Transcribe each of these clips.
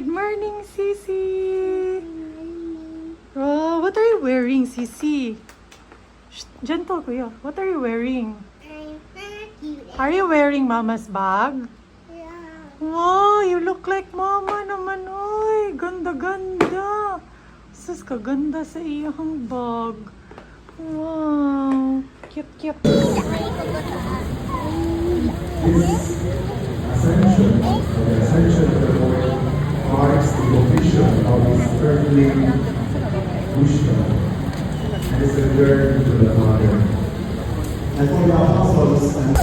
Good morning, Sisi. Oh, what are you wearing, Sisi? Shh, gentle, kuya. What are you wearing? Are you wearing Mama's bag? Wow, you look like Mama naman, oy. Ganda-ganda. Sus, kaganda sa iyang bag. Wow, cute-cute. Ascension marks the completion of his earthly mission and his return to the Father. And for the apostles and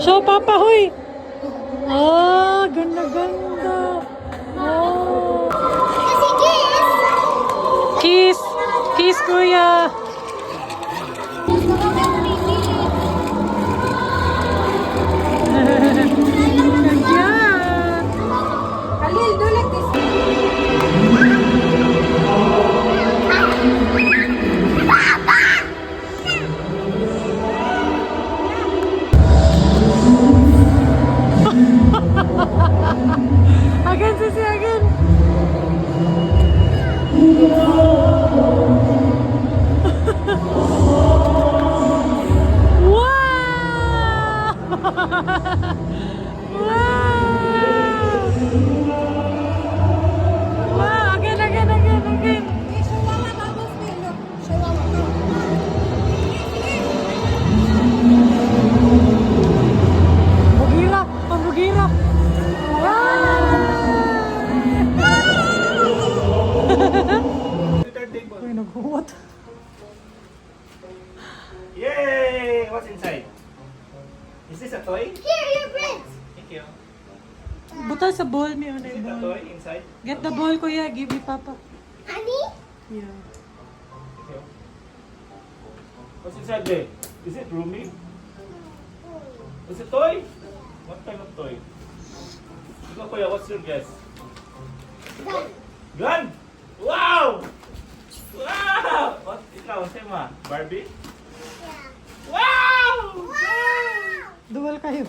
Show Papa, huy! Ah, ganda-ganda. Oh. Kiss! Kiss, kuya! Khalil, do like this. Again, Sisi, again! Wow! Wow! Again, again, again, again! Chihuahua bubbles me. Look, Chihuahua. Bugira! Pambugira! Uy, naghuwat. Yay! What's inside? Is this a toy? Here, your friends. Thank you. Buta sa ball, may Is unay it a ball. toy inside? Get the ball, kuya. Give me Papa. Honey? Yeah. Thank you. What's inside there? Is it roomy? Is it toy? What kind of toy? Ikaw kuya, what's your guess? Gun. Gun! Wow! Wow! What? Ikaw, Sema? Barbie? Yeah. Wow! Dual kayo.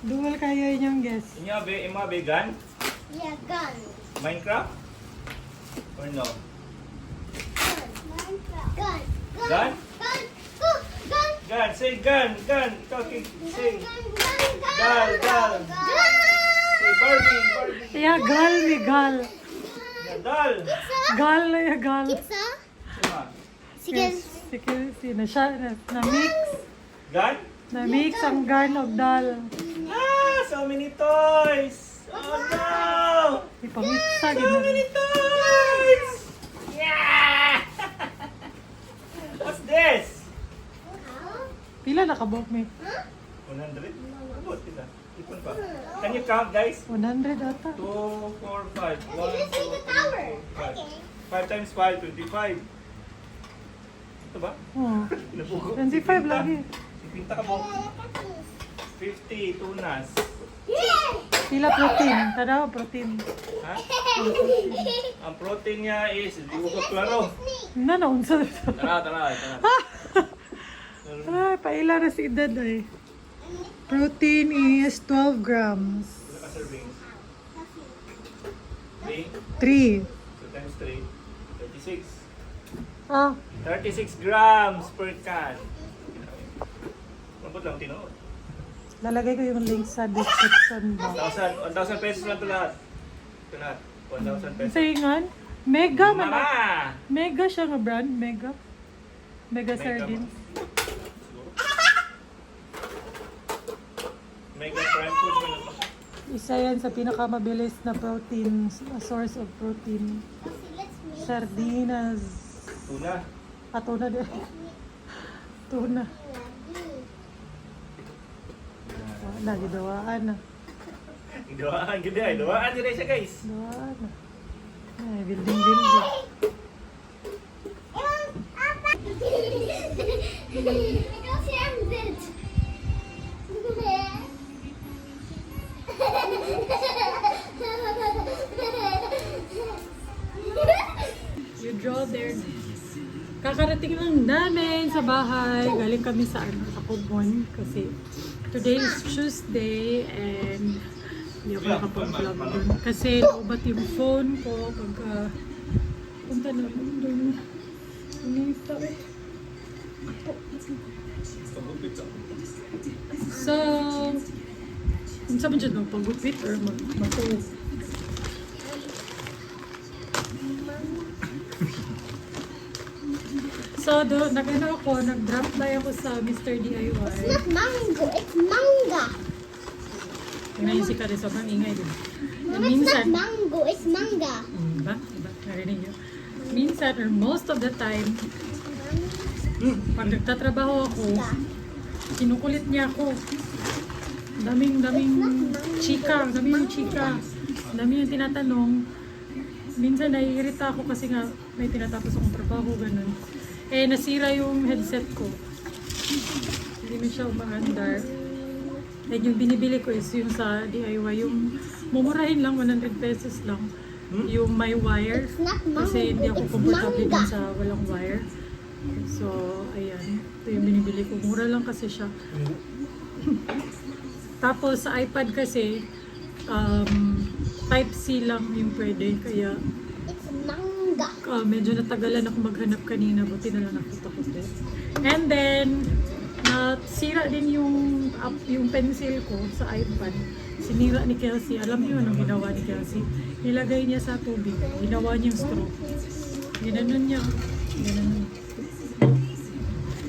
Dual kayo inyong guess. Ima be gun? Yeah, gun. Minecraft? Or no? Gun. Gun? Gun. Go. Gun. Gun! Say gun! Gun! Ikaw, say Gun. Gal. Say Barbie! Barbie! Yeah, gal, may gal. Dal! Gal na ya, gal. Pizza. Sema? Sige. Sige, na siya, na-mix. Gun? Na-mix ang gun of dal. Ah! So many toys! Oh no! Ipamiksa, So many gina. toys! Yeah! What's this? Pila nakabok may? 100? Abot kita. Ipon pa. Can you count, guys? 100 ata. 2, 4, 5. 1, Let's take the tower. 5 times 5, 25. Ito ba? Oh, Pinabuko. 25 lagi. Ipinta ka mo. 50 tunas. Pila protein. Tadaw, protein. Ha? Ang protein niya is, hindi ko klaro. Na, naunsa. Tara. Ay, paila na si edad ay. Protein is 12 grams. Wala ka servings. 3. 3. 2 times 3. 36. Ah, 36 grams per can. Mabot lang tinood. lalagay ko yung link sa description box. 1,000 pesos lang ito lahat. Ito lahat. 1,000 pesos. Saingan, mega man. Mama! Mega siya nga brand, mega. Mega sardines. Mega prime food mo naman. Isa yan sa pinakamabilis na protein, source of protein. Sardinas. Tuna. Tuna din. Tuna. Lagi dawaan na. Idawaan, ganda. Idawaan din siya, guys. Dawaan na. Ay, building. Ikaw si Amzit. there. Kakarating lang namin sa bahay. Galing kami sa Kubon kasi today is Tuesday and hindi ako nakapag-vlog dun. Kasi naubat yung phone ko pagka punta naman dun. Unita eh. So, kung saan mo dyan magpagupit or magpagupit? So, nag-ano ako, nag-drop by ako sa Mr. DIY. It's not mango, it's manga. Tingnan yung si Kari, sobrang ingay din. Mom, it's not mango, it's manga. Diba? Diba? Narinig nyo? Minsan, or most of the time, pag nagtatrabaho ako, kinukulit niya ako. Daming chika, daming chika. Daming yung tinatanong. Minsan naiirita ako kasi nga may tinatapos akong trabaho, ganun. Eh, nasira yung headset ko. Hindi na siya umaandar. And yung binibili ko is yung sa DIY, yung mumurahin lang, 100 pesos lang. Yung may wire. It's not mango, Kasi hindi ako it's comfortable din manga. sa walang wire. So, ayan. Ito yung binibili ko. Mura lang kasi siya. Tapos sa iPad kasi, Type-C lang yung pwede. Kaya, It's manga. medyo natagalan ako maghanap kanina. Buti na lang nakita ko din. And then, nasira din yung pencil ko sa iPad. Sinira ni Kelsey. Alam niyo anong ginawa ni Kelsey? Nilagay niya sa tubig. Ginawa niyang straw. Ginanon niya. Ginanon.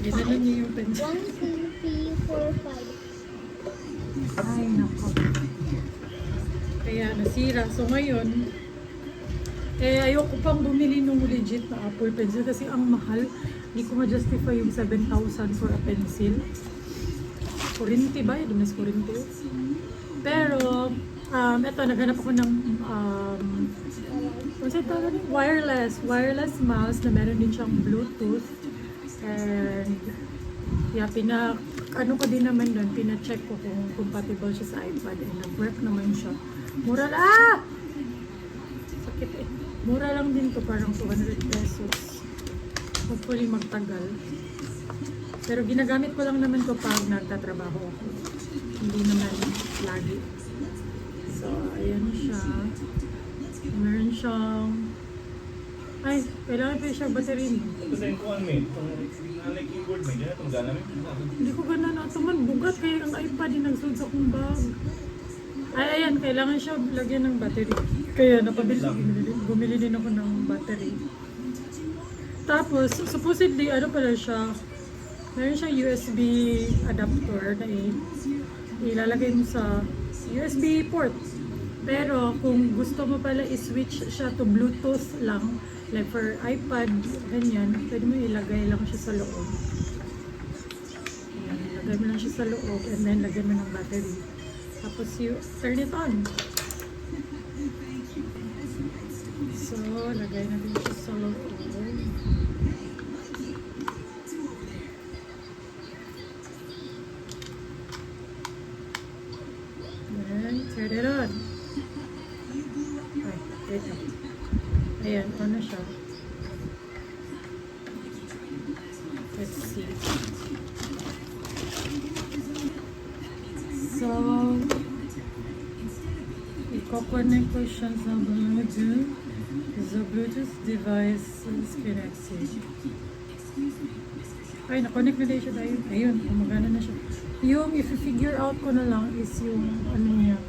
Ginanon niya yung pencil. 1, 2, 3, 4, 5. Ay, nako. Kaya nasira. So ngayon, ayoko pang bumili ng legit na Apple pencil kasi ang mahal. Hindi ko ma-justify yung 7,000 for a pencil. Kurinti ba? Yung mas kurinti. Pero, eto, naghanap ako ng wireless mouse na meron din siyang Bluetooth. And, yeah, ano ko din naman doon, pina-check ko kung compatible siya sa iPad and nag-work naman siya. Mura lang! Sakit eh. Mura lang din to, parang 200 pesos. Hopefully magtagal. Pero ginagamit ko lang naman to pag nagtatrabaho ako. Hindi naman lagi. So, ayan siya. Meron siyang... Ay, kailangan pa siyang battery. Ito sa yung kuhan, may. Itong nanay keyboard, may. Ganyan itong gana, may. Hindi ko gana na ito man. Bugat kaya ang iPad yung nagsunod sa kong bag. Ay, ayan. Kailangan siya lagyan ng battery. Kaya bumili din ako ng battery. Tapos, supposedly, ano pala siya, meron siyang USB adapter na ilalagay mo sa USB port. Pero, kung gusto mo pala i-switch siya to Bluetooth lang, like for iPad, ganyan, pwede mo ilagay lang siya sa loob. Ayan, ilagay mo lang siya sa loob and then lagyan mo ng battery. Tapos you turn it on. So, lagay natin siya sa loob. Then, turn it on. Ay, wait lang. Ayan, on na siya. Let's see. So, i-connect ko siya sa Bluetooth. The Bluetooth device is connected. Ay, na-connect na din siya dahil. Ayun, gumagana na siya. Yung if-figure out ko na lang is yung ano niya.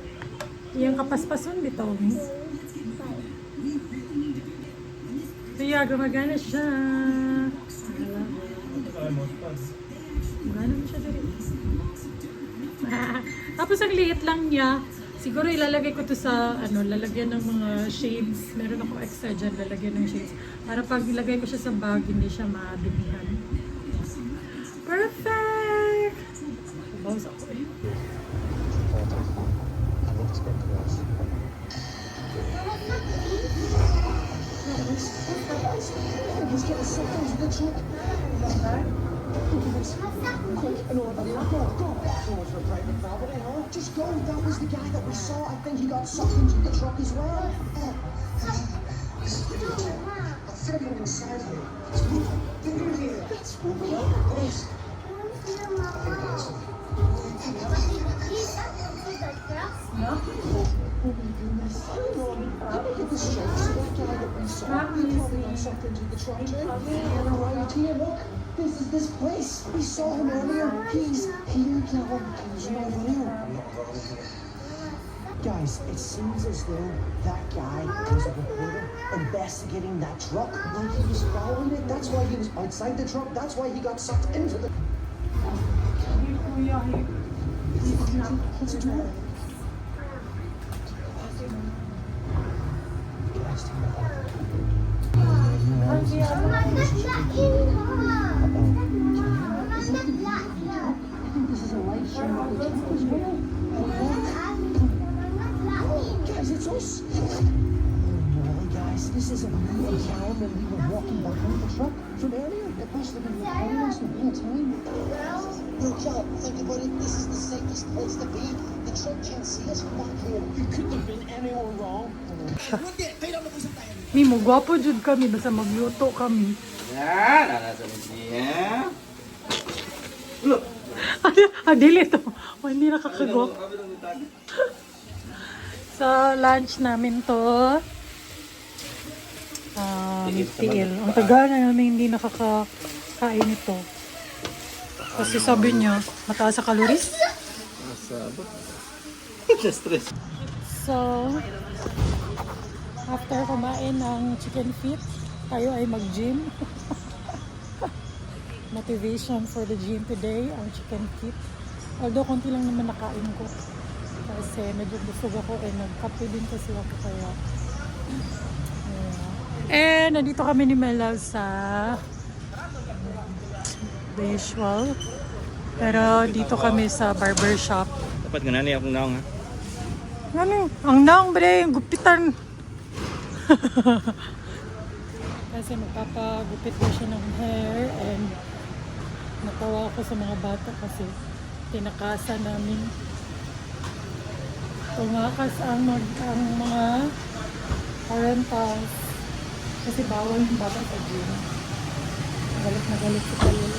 Yung kapaspason bitaw mo. Kaya gumagana siya. Gumagana na siya dali. Tapos ang liit lang niya. Siguro ilalagay ko to sa lalagyan ng mga shades. Meron ako extra dyan, lalagyan ng shades. Para pag ilagay ko siya sa bag, hindi siya madumihan. Perfect! Bawas ako eh. Just go, that was the guy that we saw. I think he got sucked into the truck as well. Instead of getting inside here, let's move through here. Let's move along, please. Oh my goodness. Let me get this straight. So that guy that we saw, he probably on something to the train. And right here, look. This is this place. We saw him earlier. He's here now. He's over there. Guys, it seems as though that guy was a reporter investigating that truck. Like he was following it. That's why he was outside the truck. That's why he got sucked into the... Let's do it. This is a light show. Guys, it's us. Molly, guys, this isn't me and Callum when we were walking behind the truck from earlier. It must have been recording us the whole time. No, Callum, think about it. This is the safest place to be. The truck can't see us from back here. You couldn't have been anywhere wrong. Mimo, gwapo jud kami basta magluto kami. Yan, nasa niya. Look. Dili to. O, hindi nakakagwap. So, lunch namin to. Tiil. Ang tagal na namin hindi nakakain ito. Kasi sabi niya, mataas sa calories. Stress. So, after kumain ng chicken feet, tayo ay mag-gym. Motivation for the gym today, ang chicken feet. Although, konti lang naman nakain ko. Kasi medyo busog ako eh. Nagkape din kasi ako kaya. And nandito kami ni Melaw sa the usual. Pero dito kami sa barbershop. Dapat nga nani akong naong ha. Ano? Ang naong ba yung gupitan? Kasi magpapagupit ko siya ng hair and natawa ako sa mga bata kasi tinakasan namin. Tumakas ang mga parentals kasi bawal yung bata sa gym. Galit na galit si Kyle.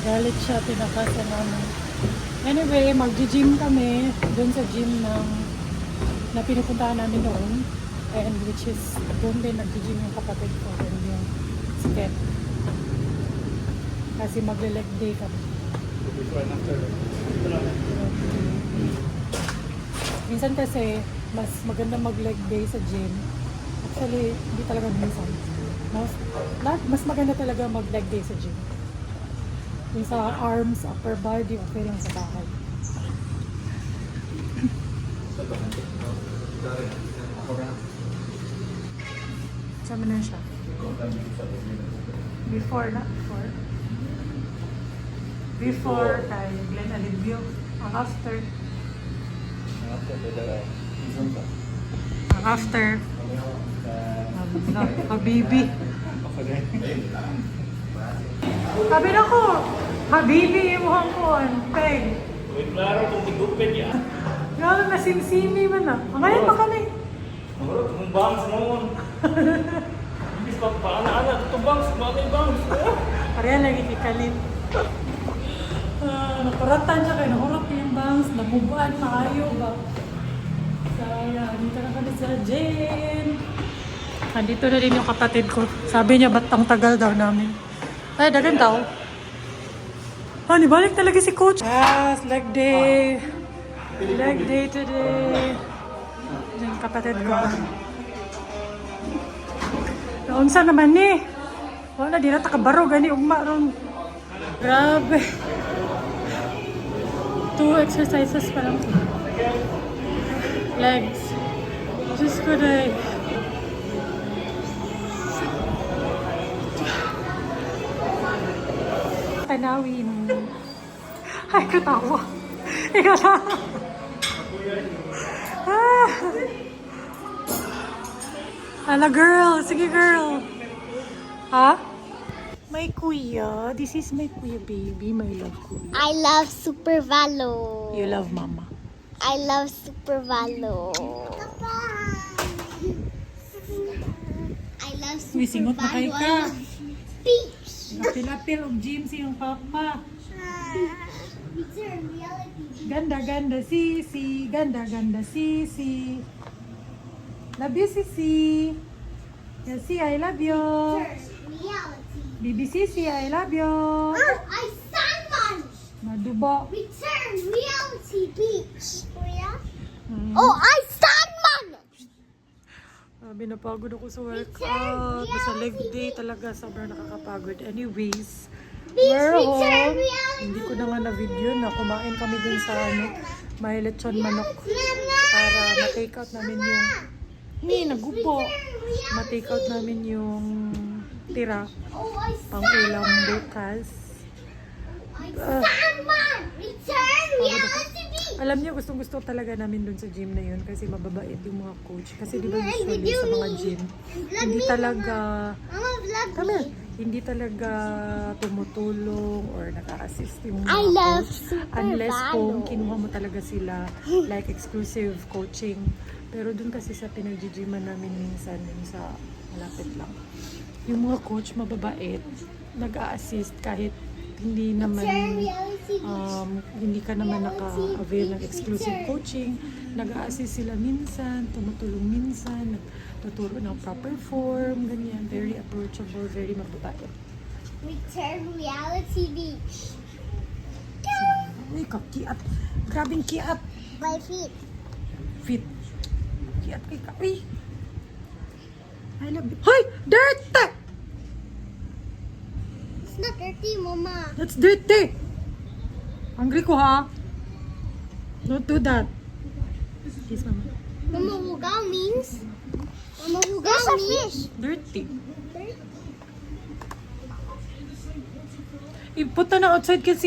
Galit siya, tinakasan namin. Anyway, mag-gym kami dun sa gym na pinupuntahan namin noon. And which is, doon din nag-gym yung kapatid ko and yung skep. Kasi magle-leg day kami. Minsan kasi, mas maganda mag-leg day sa gym. Actually, hindi talaga minsan. Mas maganda talaga mag-leg day sa gym. Yung sa arms, upper body, okay lang sa bahay. Sama na siya. Before. Before tayo, Glenn Alibio. Ang after. Ang after. Habibi. Sabi na ko, Habibi, imuhang ko, peg. Uy, klaro kung tigupin niya. Gano'n na simsimi man na. Ngayon pa kami. Kung bangs noon. Imbis pa paana-ana, ito bangs, mga bangs. Pareha lagi ikalit. Nakuratan siya kayo, nakurot yung bangs, namubuan, maayo ba? Sayang, dito na kami sa Jane. Andito na rin yung kapatid ko. Sabi niya, ba't ang tagal daw namin? Ay, dagan daw. Nibalik talaga si coach. Yes, leg day. Leg day today. Yung kapatid ko. Naunsa naman ni. Wala, di na takabaro. Gani, ugma ron. Grabe. 2 exercises pa lang. Legs. Diyos ko na eh. Tanawin. Ay, katawa. Ikaw na. Ala, girl. Sige, girl. Ha? My kuya. This is my kuya, baby. My love kuya. I love Super Valo. You love mama. I love Super Valo. I Uy, singot na kayo ka. Beach. Lapil-lapil og gym siyang papa. Return reality. Ganda-ganda Sisi. Ganda-ganda Sisi. Love you, Sisi. Sisi, I love you. Return reality. Bibi Sisi, I love you. I salmon. Madubo. Return reality beach. Kuya? Hmm. Oh, I salmon. Binapagod ako sa workout. Basta leg day talaga. Sobrang nakakapagod. Anyways, Beach, we're return home. reality. Hindi ko na nga na-video na kumain kami dun sa may lechon manok Mama. para ma-take out namin yung nagupo. Ma-take out namin yung tira Oh, I pang ulam bukas. salmon. Return reality beach. Alam niyo, gustong-gusto talaga namin dun sa gym na yun kasi mababait yung mga coach. Kasi di ba Mama, usually video sa mga me. gym, Vlog hindi me, talaga Mama, vlog Come me. here. Hindi talaga tumutulong or naka-assist yung mga I love coach Super unless kung Valo. kinuha mo talaga sila like exclusive coaching. Pero dun kasi sa pinag-gyman namin minsan yung sa malapit lang. Yung mga coach mababait, nag-a-assist kahit hindi naman Return reality beach. hindi ka naman naka-avail ng exclusive coaching. Nag-a-assist sila minsan, tumutulong minsan, nagtuturo ng proper form, ganyan. Very approachable, very mababait. Return reality beach. Uy, kakiat. Grabing kiat. My feet. Fit. Kiat kay ka. Uy. I love you. Hoy! Dirty! It's not dirty, Mama. That's dirty! Hungry ko ha? Don't do that. Kiss mama. Mama, hugaw means? Mama, hugaw means? Dirty. Ipunta na outside kasi